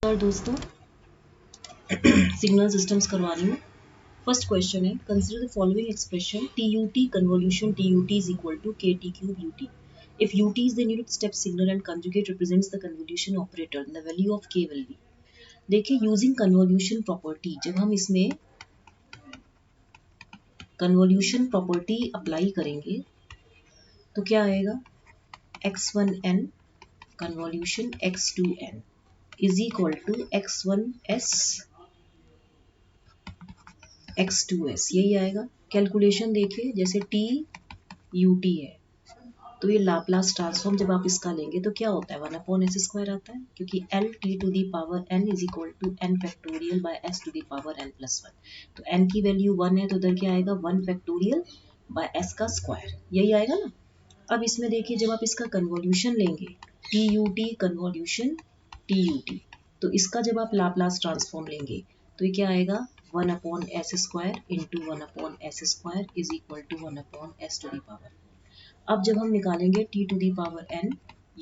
और दोस्तों signal systems करवा रही हूँ। फर्स्ट क्वेश्चन है, consider the following expression TUT convolution TUT is equal to KT cube UT. If UT is the unit step signal and conjugate represents the convolution operator, the value of K will be. देखिए using convolution property, जब हम इसमें convolution property apply करेंगे तो क्या आएगा, x1n convolution x2n is equal to x1s x2s, यही आएगा। कैलकुलेशन देखिए, जैसे टी यू टी है तो ये लाप्लास ट्रांसफॉर्म जब आप इसका लेंगे तो क्या होता है, 1/s² आता है, क्योंकि L T to the power n is equal to n factorial by s to the power n+1। तो n की वैल्यू 1 है तो उधर क्या आएगा, 1 फैक्टोरियल बाय s का स्क्वायर, यही आएगा ना। अब इसमें देखिए, जब आप इसका कन्वोल्यूशन लेंगे T U T convolution T U T, तो इसका जब आप लाप्लास ट्रांसफॉर्म लेंगे तो ये क्या आएगा, 1/s² into 1/s² is equal to 1/s to the power. अब जब हम निकालेंगे t to the power n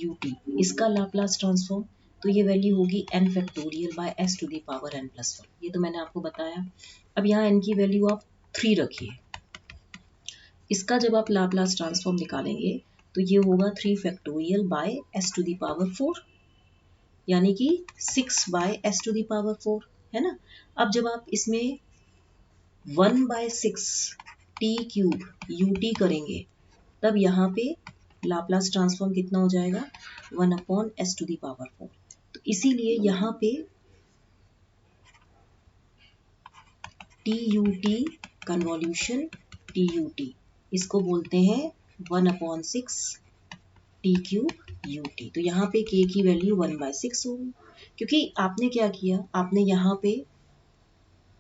ut इसका लाप्लास ट्रांसफॉर्म, तो ये वैल्यू होगी n factorial by s to the power n+1, ये तो मैंने आपको बताया। अब यहाँ n की वैल्यू आप 3 रखिए, इसका जब आप लाप्लास ट्रांसफॉर्म निकालेंगे तो ये होगा 3 factorial by s to the power 4, यानी कि 6/s टू दी पावर 4, है ना। अब जब आप इसमें 1/6 t क्यूब ut करेंगे तब यहाँ पे लाप्लास ट्रांसफॉर्म कितना हो जाएगा, 1/s टू दी पावर 4। तो इसीलिए यहाँ पे TUT कन्वोल्यूशन TUT इसको बोलते हैं 1/6 t क्यूब ut। तो यहाँ पे k की वैल्यू 1/6 होगी, क्योंकि आपने क्या किया, आपने यहाँ पे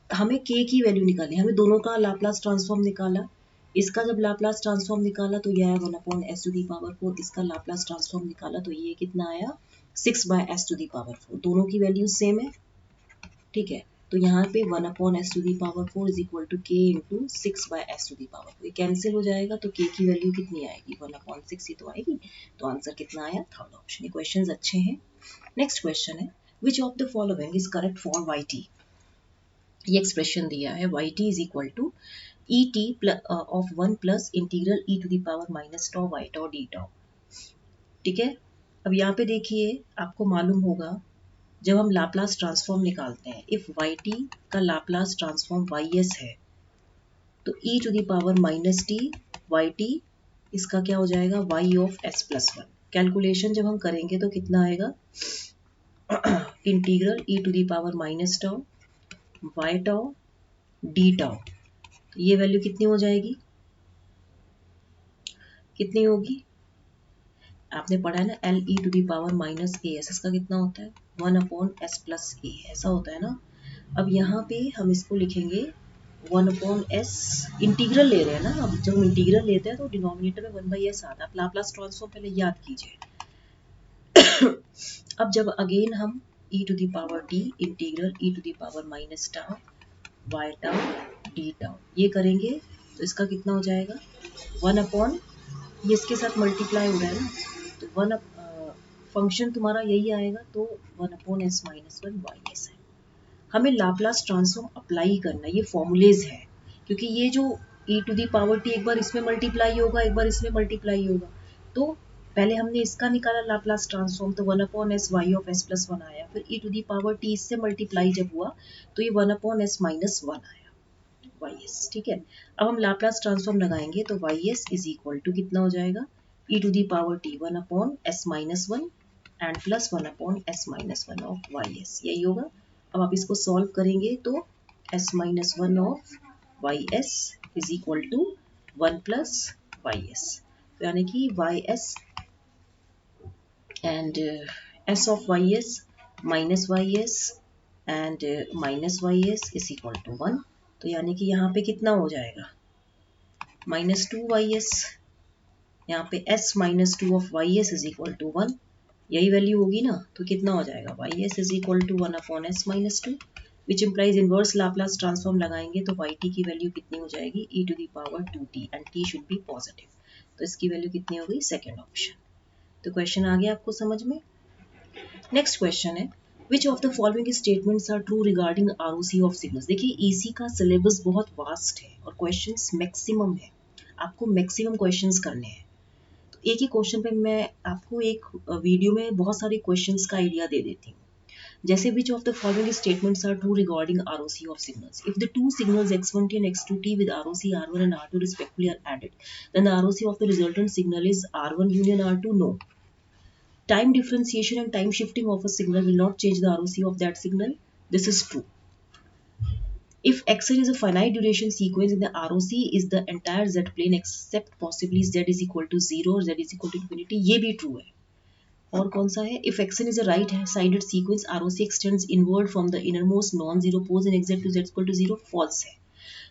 हमें k की वैल्यू निकाली, हमें दोनों का लाप्लास ट्रांसफॉर्म निकाला। इसका जब लाप्लास ट्रांसफॉर्म निकाला तो यह आया 1/s टू दी पावर 4, इसका लाप्लास ट्रांसफॉर्म निकाला तो ये कितना आया, 6/s टू दी पावर 4, दोनों की वैल्यू सेम है, ठीक है। तो यहाँ पे 1/s to the power 4 is equal to k into 6/s to the power 4, ये कैंसिल हो जाएगा तो k की वैल्यू कितनी आएगी, 1/6 ही तो आएगी। तो आंसर कितना आया, थर्ड ऑप्शन। ये क्वेश्चंस अच्छे हैं। नेक्स्ट क्वेश्चन है, which of the following is correct for yt। ये एक्सप्रेशन दिया है, yt is equal to et of 1 plus integral e to the power minus tau y tau d tau, ठीक है। अब यहाँ पे देखिए, आपको मालूम होगा जब हम लाप्लास ट्रांसफॉर्म निकालते हैं, इफ yt का लाप्लास ट्रांसफॉर्म ys है तो e to the power minus t yt इसका क्या हो जाएगा, y ऑफ s+1। कैलकुलेशन जब हम करेंगे तो कितना आएगा, integral e to the power minus tau y tau d tau, ये वैल्यू कितनी हो जाएगी, कितनी होगी, आपने पढ़ा है ना, L E to the power minus A S, इसका कितना होता है, 1/s+a, ऐसा होता है ना। अब यहाँ पे हम इसको लिखेंगे 1/s, इंटीग्रल ले रहे हैं ना, अब जब हम इंटीग्रल लेते हैं तो डिनोमिनेटर में 1/s आता है। आप लाप्लास ट्रांसफॉर्म पहले याद कीजिए। अब जब अगेन हम e to the power t integral e to the power minus tau y tau d tau ये करेंगे तो इसका कितना हो जाएगा, 1 ये इसके साथ मल्टीप्लाई हो रहा है ना, तो 1 फंक्शन तुम्हारा यही आएगा, तो 1/s-1 ys है। हमें लाप्लास ट्रांसफॉर्म अप्लाई करना है, ये फॉर्मूलेज है, क्योंकि ये जो e to the power t एक बार इसमें मल्टीप्लाई होगा, एक बार इसमें मल्टीप्लाई होगा। तो पहले हमने इसका निकाला लाप्लास ट्रांसफॉर्म, तो 1/s y ऑफ s+1 आया, फिर e to the power t इससे मल्टीप्लाई जब हुआ तो ये 1/s-1 आया ys, ठीक है। अब हम लाप्लास ट्रांसफॉर्म लगाएंगे तो ys इज इक्वल टू कितना हो जाएगा, e to the power t 1/s-1 and plus 1/s-1 of ys, यही होगा। अब आप इसको सॉल्व करेंगे तो s-1 of ys is equal to 1 plus ys, तो यानी कि ys and s of ys minus ys and minus ys is equal to 1, तो यानी कि यहाँ पे कितना हो जाएगा, -2ys, यहाँ पे s-2 of ys is equal to 1, यही वैल्यू होगी ना, तो कितना हो जाएगा, ys is equal to 1/s-2, which implies inverse Laplace transform लगाएंगे तो yt की वैल्यू कितनी हो जाएगी, e to the power 2t and t should be positive, तो इसकी वैल्यू कितनी हो गई, सेकेंड ऑप्शन। तो क्वेश्चन आ गया आपको समझ में। नेक्स्ट क्वेश्चन है, which of the following statements are true regarding ROC of signals. देखिए ईसी का सिलेबस बहुत वास्ट है और क्वेश्चंस मैक्सिमम है, आपको मैक्सिमम क्वेश्चंस करने हैं। तो एक ही क्वेश्चन पे मैं आपको एक वीडियो में बहुत सारे क्वेश्चंस का आइडिया दे देती हूँ। जैसे which of the following statements are true regarding ROC of signals. If the two signals x1t and x2t with ROC R1 and R2 respectively are added, then the ROC of the resultant signal is R1 union R2. No. Time differentiation and time shifting of a signal will not change the ROC of that signal. This is true. If xn is a finite duration sequence, then the ROC is the entire z plane except possibly z is equal to 0 or z is equal to infinity. ये भी true है। और कौन सा है? If xn is a right-sided sequence, ROC extends inward from the innermost non-zero pose and exit to z equal to 0. False है।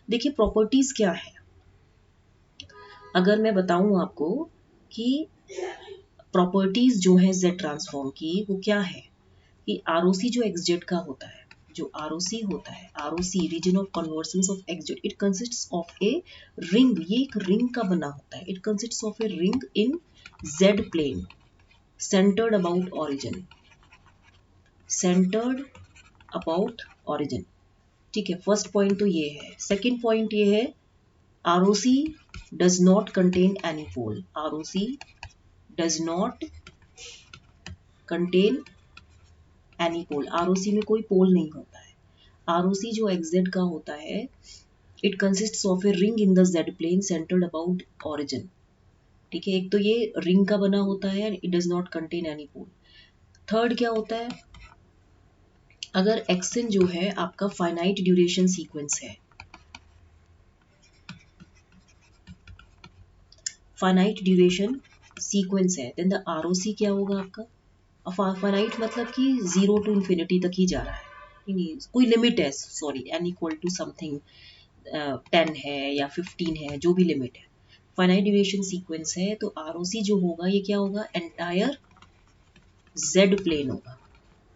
देखिए properties क्या है, अगर मैं बताऊं आपको कि प्रॉपर्टीज जो है z ट्रांसफॉर्म की वो क्या है कि ROC जो xz का होता है, जो ROC होता है, ROC region of convergence of xz, it consists of a ring, ये एक रिंग का बना होता है। It consists of a ring in z plane centered about origin, centered about origin। ठीक है, फर्स्ट पॉइंट तो ये है। सेकंड पॉइंट ये है ROC does not contain any pole, ROC does not contain any pole, ROC में कोई पोल नहीं होता है। ROC जो XZ का होता है, it consists of a ring in the Z plane centered about origin। ठीक है, एक तो ये रिंग का बना होता है, it does not contain any pole. Third क्या होता है, अगर एक्सन जो है आपका फाइनाइट ड्यूरेशन सीक्वेंस है, फाइनाइट ड्यूरेशन सीक्वेंस है, देन द आरओसी क्या होगा आपका, फाइनाइट मतलब कि 0 टू इन्फिनिटी तक ही जा रहा है, कोई लिमिट है, sorry n equal to something 10 है या 15 है, जो भी लिमिट है, फाइनाइट ड्यूरेशन सीक्वेंस है, तो आरओसी जो होगा ये क्या होगा, एंटायर z प्लेन होगा।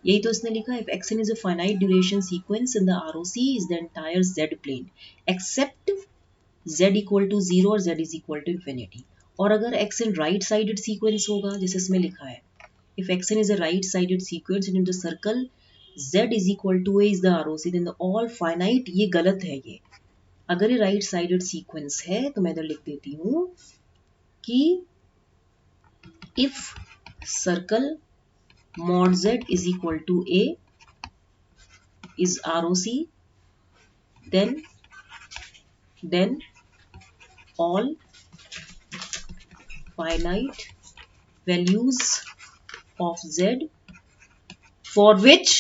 यही तो इसने लिखा है, if xn is a finite duration sequence and the ROC is the entire z plane except z equal to 0 और z is equal to infinity। और अगर xn right sided sequence होगा, जैसे इसमें लिखा है, if xn is a right sided sequence and in the circle z is equal to a is the ROC, then the all finite, ये गलत है। ये अगर ये right sided sequence है तो मैं इधर लिख देती हूँ कि if circle mod z is equal to a is ROC, then all finite values of z for which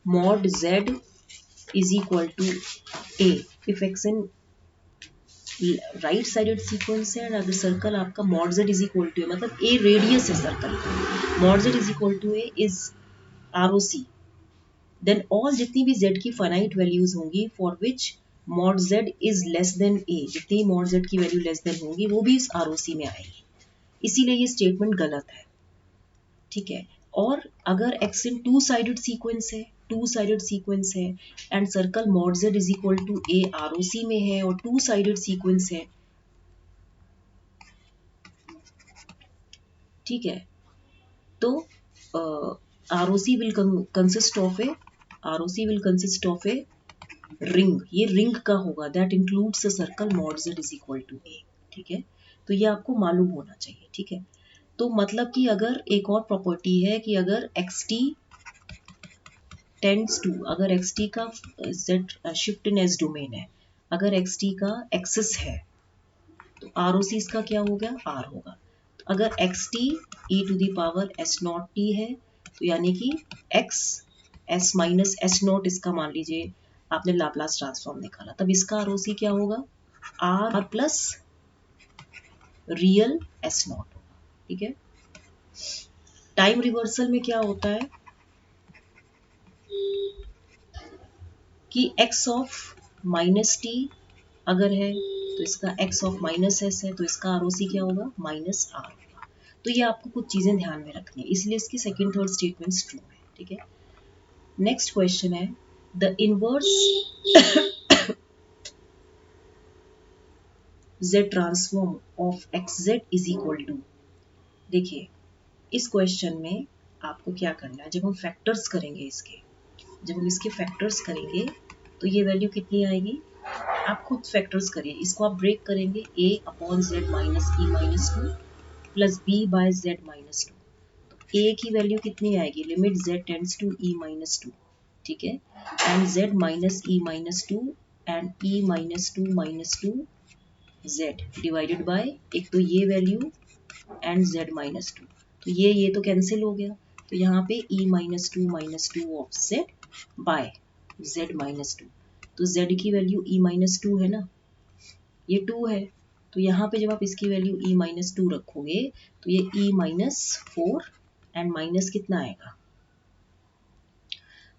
mod z is equal to a, if xn right sided sequence है, अगर सर्कल आपका mod z is equal to a, मतलब a radius है circle का, mod z is equal to a is ROC, then all जितनी भी z की finite values होंगी for which mod z is less than a, जितनी mod z की value less than होंगी वो भी इस ROC में आएगी, इसीलिए ये स्टेटमेंट गलत है। ठीक है, और अगर xn टू साइडेड सीक्वेंस है, टू साइडेड सीक्वेंस है and circle mod z is equal to a ROC में है और टू साइडेड सीक्वेंस है, ठीक है, तो ROC will consist of a, ROC will consist of a ring, ये रिंग का होगा, that includes a circle mod z is equal to a। ठीक है, तो ये आपको मालूम होना चाहिए। ठीक है, तो मतलब कि अगर एक और प्रॉपर्टी है कि अगर xt टेंड्स टू, अगर xt का z shift in s domain है, अगर xt का एक्सिस है तो ROC इसका क्या हो गया, r होगा। तो अगर xt e to the power s naught t है तो यानी कि x s minus s naught, इसका मान लीजिए आपने लाप्लास ट्रांसफॉर्म निकाला, तब इसका ROC क्या होगा, r plus real s not होगा। ठीक है, टाइम रिवर्सल में क्या होता है कि x ऑफ माइनस टी अगर है तो इसका x ऑफ माइनस एस है, तो इसका ROC क्या होगा, माइनस r होगा। तो ये आपको कुछ चीजें ध्यान में रखनी है, इसलिए इसकी सेकंड थर्ड स्टेटमेंट्स ट्रू है। ठीक है, नेक्स्ट क्वेश्चन है the inverse z transform of xz is equal to. देखिए इस क्वेश्चन में आपको क्या करना है, जब हम फैक्टर्स करेंगे इसके, जब हम इसके फैक्टर्स करेंगे तो ये वैल्यू कितनी आएगी, आप खुद फैक्टर्स करिए, इसको आप ब्रेक करेंगे a upon Z minus E minus two plus B by Z minus two. तो a की वैल्यू कितनी आएगी, limit z tends to e minus two, ठीक है, and z minus e minus two and e minus two z divided by, एक तो ये value and z minus two, तो ये तो कैंसिल हो गया, तो यहाँ पे e minus two of z by z minus two, तो z की वैल्यू e माइनस टू है ना, ये 2 है, तो यहाँ पे जब आप इसकी वैल्यू e माइनस टू रखोगे तो ये e minus four and minus कितना आएगा,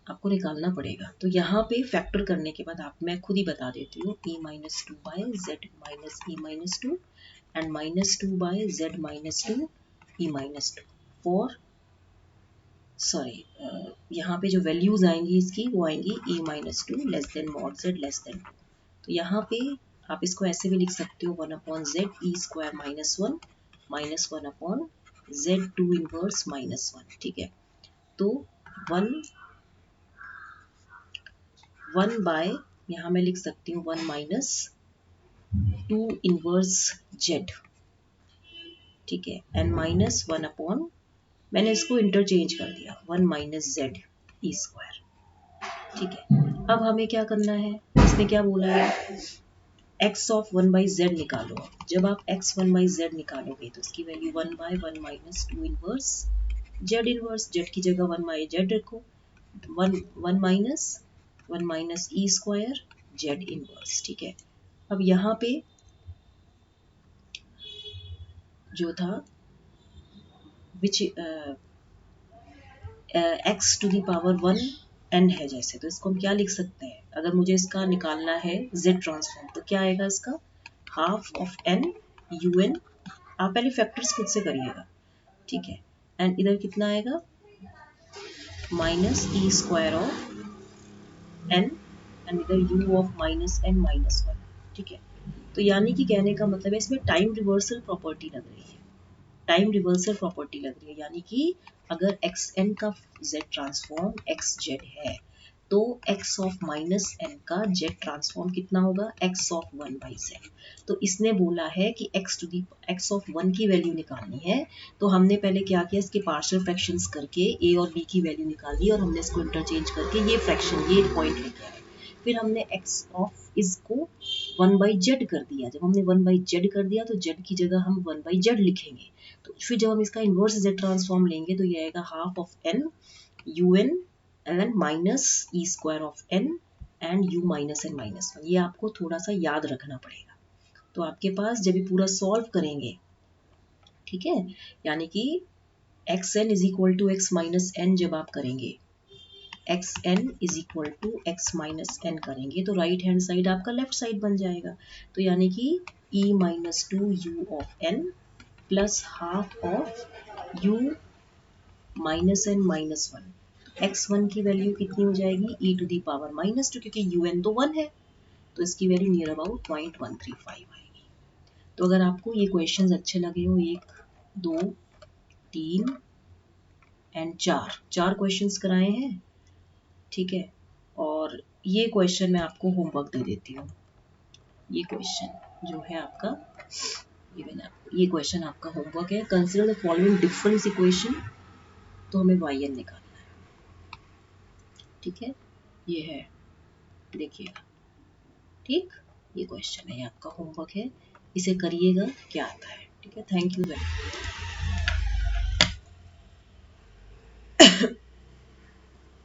आपको निकालना पड़ेगा। तो यहाँ पे फैक्टर करने के बाद आप, मैं खुद ही बता देती हूँ, e minus two by Z minus E minus two and minus two by Z minus two E minus two for, sorry, यहाँ पे जो वैल्यूज आएंगी इसकी वो आएंगी e minus two less than mod Z less than two, तो यहाँ पे आप इसको ऐसे भी लिख सकते हो, one upon Z E square minus one upon Z two inverse minus one, ठीक है, तो वन बाय, यहाँ मैं लिख सकती हूँ one minus two inverse Z, ठीक है, एंड माइनस वन अपॉन, मैंने इसको इंटरचेंज कर दिया, one minus Z E square, ठीक है। अब हमें क्या करना है, इसने क्या बोला है, x of one by Z निकालो। जब आप x वन बाई जेड निकालोगे तो इसकी value one by one minus two inverse Z inverse, Z की जगह वन बाई जेड रखो, one minus E square Z inverse, ठीक है। अब यहाँ पे जो था which x to the power one n है जैसे, तो इसको हम क्या लिख सकते हैं, अगर मुझे इसका निकालना है z ट्रांसफॉर्म तो क्या आएगा इसका, हाफ ऑफ n un, आप पहले फैक्टर्स खुद से करिएगा, ठीक है, एंड इधर कितना आएगा minus E square of n and इधर u of minus n minus one, ठीक है। तो यानी कि कहने का मतलब है इसमें टाइम रिवर्सल प्रॉपर्टी लग रही है, टाइम रिवर्सल प्रॉपर्टी लग रही है, यानी कि अगर एक्स एन का z ट्रांसफॉर्म एक्स जेड है तो x ऑफ माइनस n का z ट्रांसफॉर्म कितना होगा, x of one by Z. तो इसने बोला है कि x ऑफ वन की वैल्यू निकालनी है, तो हमने पहले क्या किया, इसके पार्शियल फ्रैक्शंस करके a और b की वैल्यू निकाली और हमने इसको इंटरचेंज करके ये फ्रैक्शन, ये पॉइंट लेके आए, फिर हमने x ऑफ इसको वन बाई जेड कर दिया, जब हमने वन बाई जेड कर दिया तो जेड की जगह हम वन बाई जेड लिखेंगे, तो फिर जब हम इसका इन्वर्स जेड ट्रांसफॉर्म लेंगे तो ये आएगा half of n U N and minus E square of n and u minus n minus one, ये आपको थोड़ा सा याद रखना पड़ेगा। तो आपके पास जब ये पूरा सॉल्व करेंगे, ठीक है, यानी कि x n is equal to x minus n, जब आप करेंगे x n is equal to x minus n करेंगे तो राइट हैंड साइड आपका लेफ्ट साइड बन जाएगा, तो यानी कि e minus two u of n plus half of u minus n minus one, x one की वैल्यू कितनी हो जाएगी e to the power minus two, क्योंकि यू एन तो वन है, तो इसकी वैल्यू नियर अबाउट 0.135 आएगी। तो अगर आपको ये क्वेश्चंस अच्छे लगे हो, एक दो तीन एंड चार क्वेश्चंस कराए हैं, ठीक है, और ये क्वेश्चन मैं आपको होमवर्क दे देती हूँ, ये क्वेश्चन जो है आपका, ये क्वेश्चन आपका होमवर्क है, consider the following difference equation, तो हमें yn निकालना है, ठीक है, ये है, देखिएगा, ठीक, ये क्वेश्चन है, ये आपका होमवर्क है, इसे करिएगा क्या आता है, ठीक है, थैंक यू वेरी मच।